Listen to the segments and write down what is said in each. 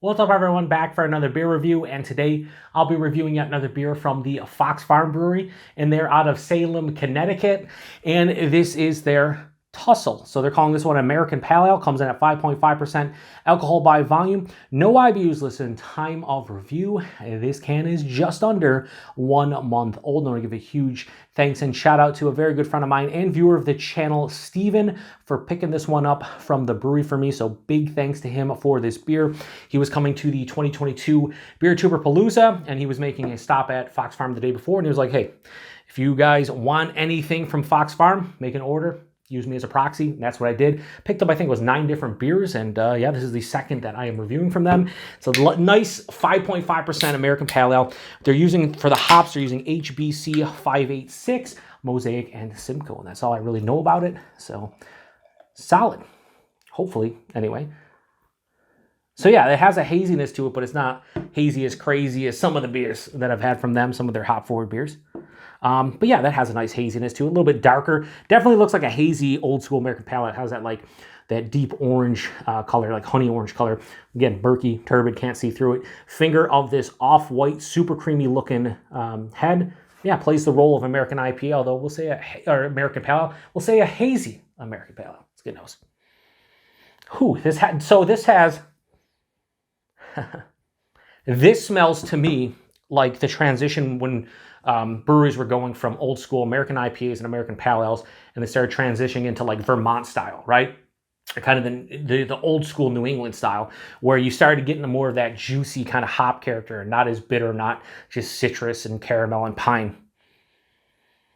What's up, everyone? Back for another beer review, and today I'll be reviewing yet another beer from the Fox Farm Brewery, and they're out of Salem, Connecticut, and this is their Tussle. So they're calling this one American Pale Ale. Comes in at 5.5% alcohol by volume. No IBUs listed in time of review. This can is just under 1 month old. I want to give a huge thanks and shout out to a very good friend of mine and viewer of the channel, Steven, for picking this one up from the brewery for me. So big thanks to him for this beer. He was coming to the 2022 Beer Tuber Palooza, and he was making a stop at Fox Farm the day before, and he was like, hey, if you guys want anything from Fox Farm, make an order. Use me as a proxy, and that's what I did. Picked up, I think it was 9 different beers, and yeah, this is the second that I am reviewing from them. It's a nice 5.5% American Pale Ale. They're using, for the hops, they're using HBC 586, Mosaic and Simcoe, and that's all I really know about it, so solid, hopefully, anyway. So yeah, it has a haziness to it, but it's not hazy as crazy as some of the beers that I've had from them, some of their hop-forward beers. But yeah, that has a nice haziness to it, a little bit darker. Definitely looks like a hazy, old-school American Pale Ale. It has that, like, that deep orange color, like honey orange color. Again, murky, turbid, can't see through it. Finger of this off-white, super creamy-looking head. Yeah, plays the role of American IPA, although we'll say or American Pale Ale. We'll say a hazy American Pale Ale. It's good nose. Whew, this has... This smells to me like the transition when breweries were going from old school American IPAs and American Pale Ales, and they started transitioning into like Vermont style, right? Kind of the old school New England style, where you started getting more of that juicy kind of hop character, not as bitter, not just citrus and caramel and pine.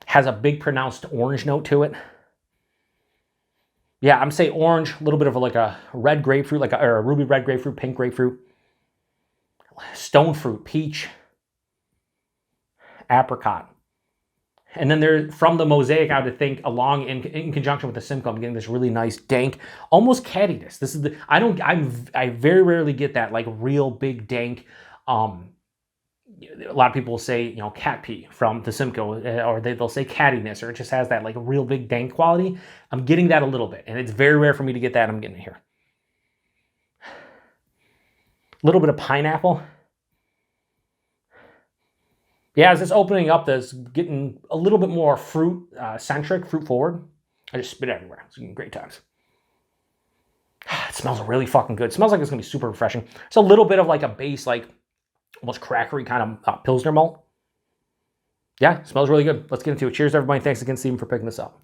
Has a big pronounced orange note to it. Yeah, I'm saying orange, a little bit of like a red grapefruit, like or a ruby red grapefruit, pink grapefruit, stone fruit, peach, apricot. And then there, from the Mosaic, I would think along in conjunction with the Simcoe, I'm getting this really nice dank, almost cattiness. This is the I very rarely get that like real big dank. A lot of people will say, you know, cat pee from the Simcoe, or they'll say cattiness, or it just has that like real big dank quality. I'm getting that a little bit, and it's very rare for me to get that. I'm getting it here. A little bit of pineapple. Yeah, as it's opening up, that's getting a little bit more fruit-centric, fruit-forward. I just spit everywhere. It's great times. It smells really fucking good. It smells like it's going to be super refreshing. It's a little bit of like a base, like almost crackery kind of Pilsner malt. Yeah, it smells really good. Let's get into it. Cheers, everybody. Thanks again, Steven, for picking this up.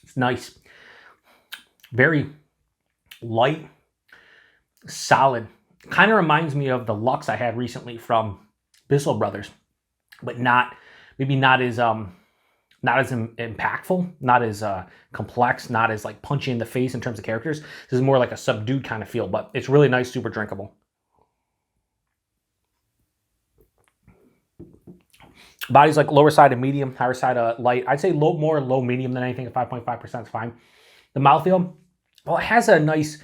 It's nice. Very light, solid. Kind of reminds me of the Lux I had recently from Bissell Brothers, but maybe not as impactful, not as complex, not as like punchy in the face in terms of characters. This is more like a subdued kind of feel, but it's really nice, super drinkable. Body's like lower side of medium, higher side of light. I'd say more low medium than anything. At 5.5% is fine. The mouthfeel, well, it has a nice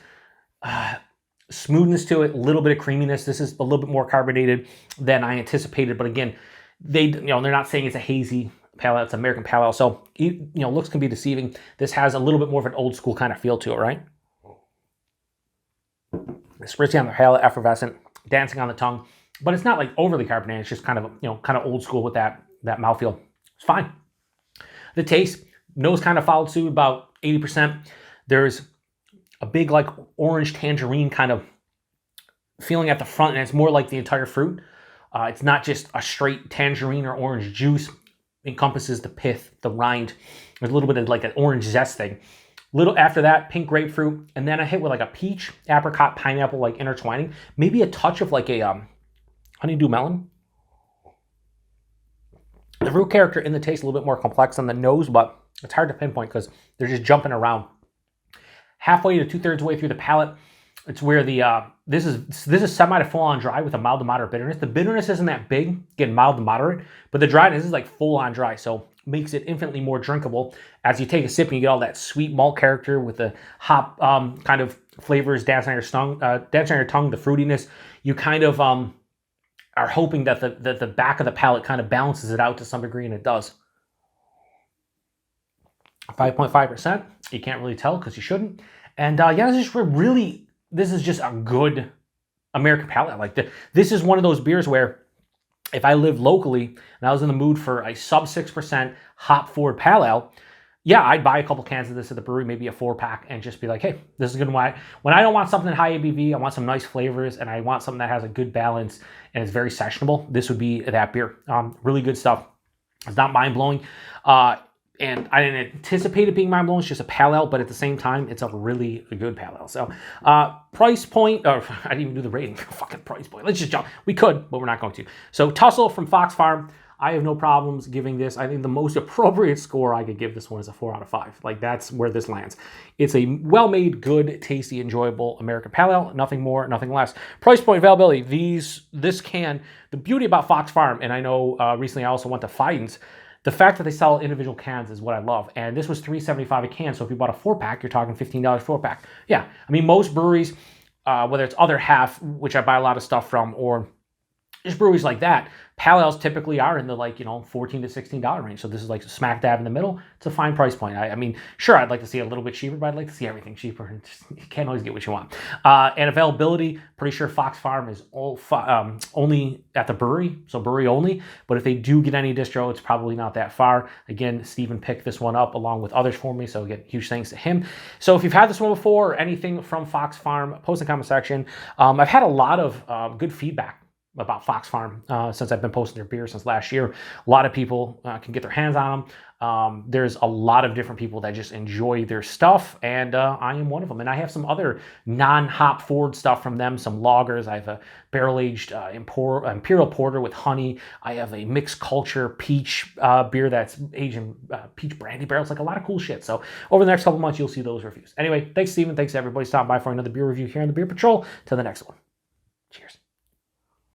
smoothness to it, a little bit of creaminess. This is a little bit more carbonated than I anticipated, but again, they're not saying it's a hazy Pale Ale, it's American Pale Ale, so looks can be deceiving. This has a little bit more of an old school kind of feel to it, right? Spritzy on the palate, effervescent, dancing on the tongue, but it's not like overly carbonated. It's just kind of old school with that mouthfeel. It's fine. The taste, nose kind of followed suit, about 80%. There's a big like orange tangerine kind of feeling at the front, and it's more like the entire fruit. It's not just a straight tangerine or orange juice. It encompasses the pith, the rind. There's a little bit of like an orange zest thing. Little after that, pink grapefruit, and then I hit with like a peach, apricot, pineapple, like intertwining. Maybe a touch of like a honeydew melon. The root character in the taste a little bit more complex on the nose, but it's hard to pinpoint because they're just jumping around. Halfway to 2/3 way through the palate, it's where the this is semi to full on dry with a mild to moderate bitterness. The bitterness isn't that big, again mild to moderate, but the dryness is like full on dry, so makes it infinitely more drinkable. As you take a sip, and you get all that sweet malt character with the hop kind of flavors dancing on your tongue, the fruitiness. You kind of are hoping that the back of the palate kind of balances it out to some degree, and it does. 5.5%. You can't really tell because you shouldn't. And yeah, this is just a good American pale ale. Like this is one of those beers where if I lived locally and I was in the mood for a sub 6% hop forward pale ale, yeah, I'd buy a couple cans of this at the brewery, maybe a 4-pack, and just be like, hey, this is good. When I don't want something high ABV, I want some nice flavors, and I want something that has a good balance and is very sessionable, this would be that beer. Really good stuff. It's not mind-blowing. And I didn't anticipate it being mind-blowing. It's just a pale ale, but at the same time, it's a really good pale ale. So price point, or I didn't even do the rating. Fucking price point. Let's just jump. We could, but we're not going to. So Tussle from Fox Farm. I have no problems giving this. I think the most appropriate score I could give this one is a 4 out of 5. Like, that's where this lands. It's a well-made, good, tasty, enjoyable American pale ale. Nothing more, nothing less. Price point, availability. This can, the beauty about Fox Farm, and I know recently I also went to Fiden's, the fact that they sell individual cans is what I love. And this was $3.75 a can. So if you bought a 4-pack, you're talking $15 4-pack. Yeah, I mean, most breweries, whether it's Other Half, which I buy a lot of stuff from, or just breweries like that, pale ales typically are in the $14 to $16 range. So this is like smack dab in the middle. It's a fine price point. I mean, sure, I'd like to see it a little bit cheaper, but I'd like to see everything cheaper. You can't always get what you want. And availability, pretty sure Fox Farm is only at the brewery, so brewery only. But if they do get any distro, it's probably not that far. Again, Steven picked this one up along with others for me, so again, huge thanks to him. So if you've had this one before or anything from Fox Farm, post in the comment section. I've had a lot of good feedback about Fox Farm since I've been posting their beer since last year. A lot of people can get their hands on them. There's a lot of different people that just enjoy their stuff, and I am one of them. And I have some other non-hop forward stuff from them, some lagers. I have a barrel-aged Imperial Porter with honey. I have a mixed culture peach beer that's aged in peach brandy barrels, like a lot of cool shit. So over the next couple months, you'll see those reviews. Anyway, thanks, Steven. Thanks, everybody. Stop by for another beer review here on the Beer Patrol. Till the next one. Cheers.